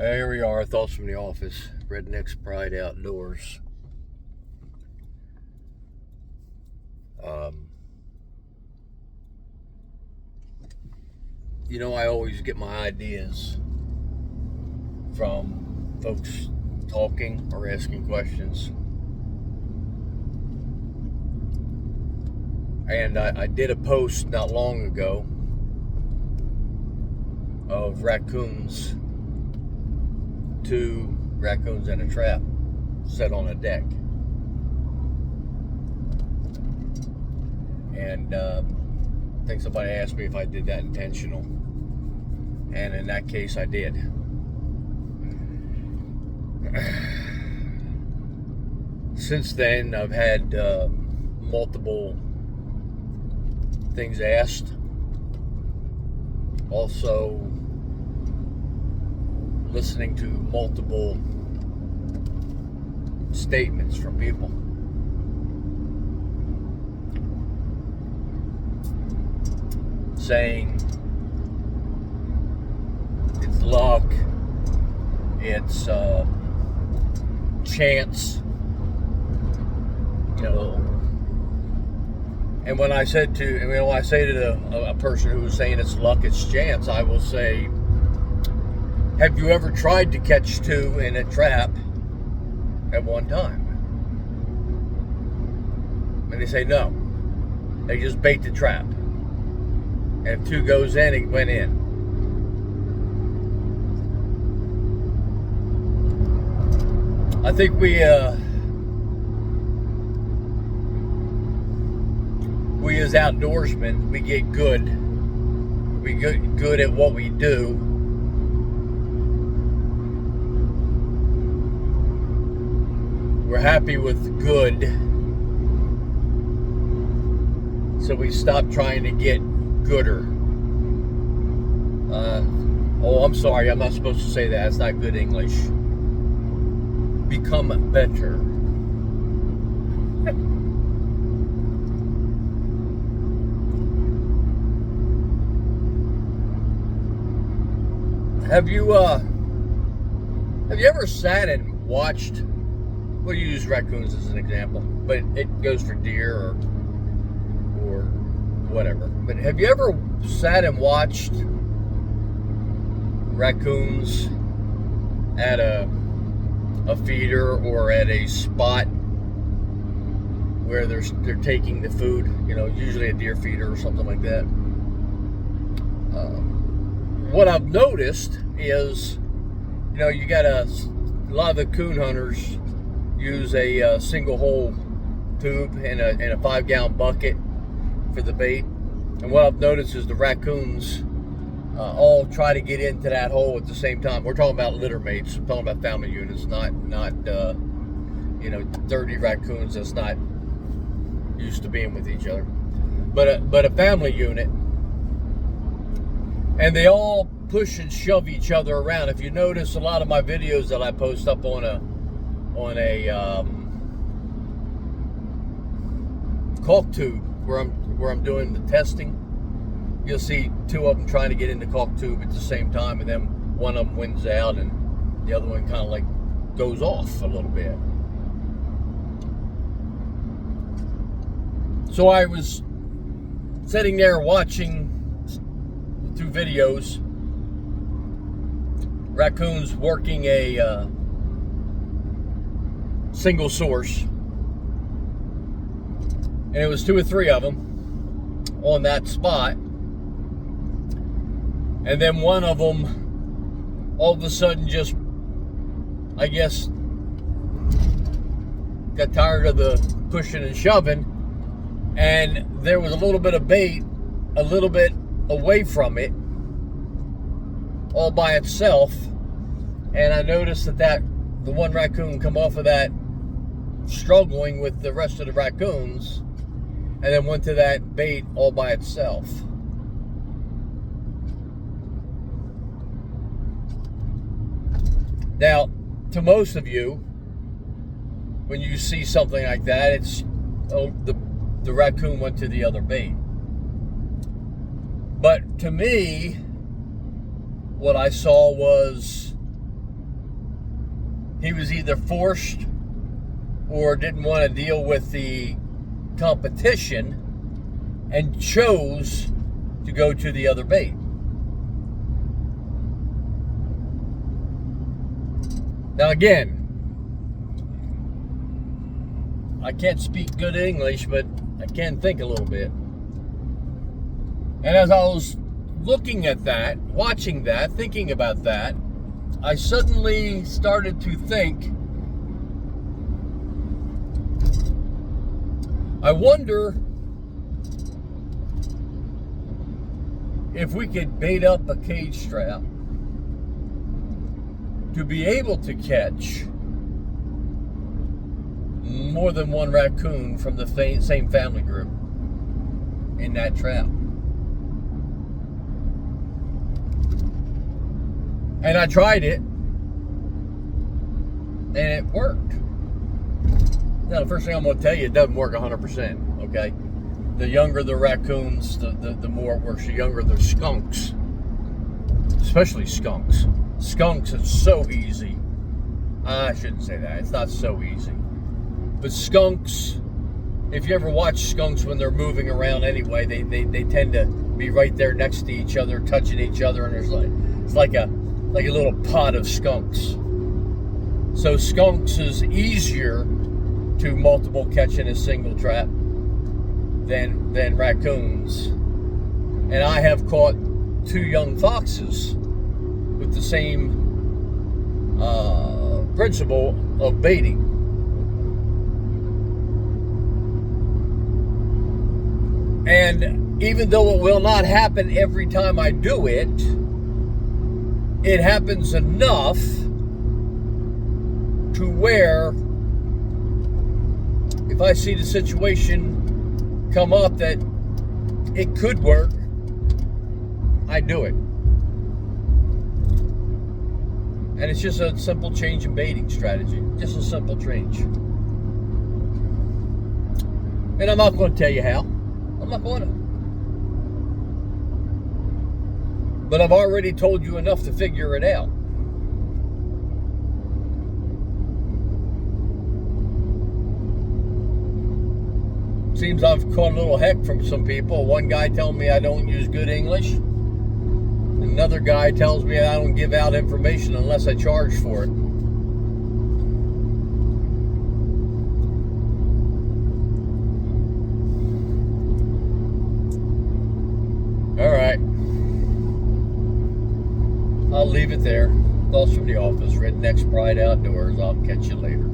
Here we are, Thoughts from the Office, Redneck's Pride Outdoors. I always get my ideas from folks talking or asking questions. And I did a post not long ago of raccoons, 2 raccoons in a trap set on a deck. And I think somebody asked me if I did that intentional. And in that case, I did. Since then, I've had multiple things asked. Also, listening to multiple statements from people. Saying it's luck, it's chance, And when I say to a person who was saying it's luck, it's chance, I will say, have you ever tried to catch 2 in a trap at one time? And they say no. They just bait the trap. And if 2 goes in, it went in. I think we as outdoorsmen, we get good. We get good at what we do. We're happy with good. So we stop trying to get gooder. I'm sorry, I'm not supposed to say that. It's not good English. Become better. Have you ever sat and watched? We'll use raccoons as an example, but it goes for deer or whatever. But have you ever sat and watched raccoons at a feeder or at a spot where they're taking the food? Usually a deer feeder or something like that. What I've noticed is, you got a lot of the coon hunters use a single hole tube in a 5-gallon bucket for the bait. And what I've noticed is the raccoons all try to get into that hole at the same time. We're talking about litter mates. I'm talking about family units, not dirty raccoons that's not used to being with each other. But a family unit. And they all push and shove each other around. If you notice, a lot of my videos that I post up on a caulk tube where I'm doing the testing, you'll see 2 of them trying to get in the caulk tube at the same time, and then one of them wins out and the other one kind of like goes off a little bit. So I was sitting there watching 2 videos, raccoons working a single source, and it was 2 or 3 of them on that spot, and then one of them all of a sudden just, I guess, got tired of the pushing and shoving, and there was a little bit of bait a little bit away from it all by itself, and I noticed that the one raccoon come off of that struggling with the rest of the raccoons and then went to that bait all by itself. Now, to most of you, when you see something like that, it's the raccoon went to the other bait. But to me, what I saw was he was either forced or didn't want to deal with the competition and chose to go to the other bait. Now again, I can't speak good English, but I can think a little bit. And as I was looking at that, watching that, thinking about that, I suddenly started to think, I wonder if we could bait up a cage strap to be able to catch more than one raccoon from the same family group in that trap. And I tried it, and it worked. Now, the first thing I'm going to tell you, it doesn't work 100%, okay? The younger the raccoons, the more it works. The younger the skunks, especially skunks. Skunks is so easy. I shouldn't say that. It's not so easy. But skunks, if you ever watch skunks when they're moving around anyway, they tend to be right there next to each other, touching each other, and it's like a little pod of skunks. So skunks is easier to multiple catch in a single trap than raccoons. And I have caught 2 young foxes with the same principle of baiting. And even though it will not happen every time I do it, it happens enough to where if I see the situation come up that it could work, I do it. And it's just a simple change in baiting strategy. Just a simple change. And I'm not going to tell you how. I'm not going to. But I've already told you enough to figure it out. Seems I've caught a little heck from some people. One guy telling me I don't use good English. Another guy tells me I don't give out information unless I charge for it. All right. I'll leave it there. Thoughts from the office. Redneck's Pride Outdoors. I'll catch you later.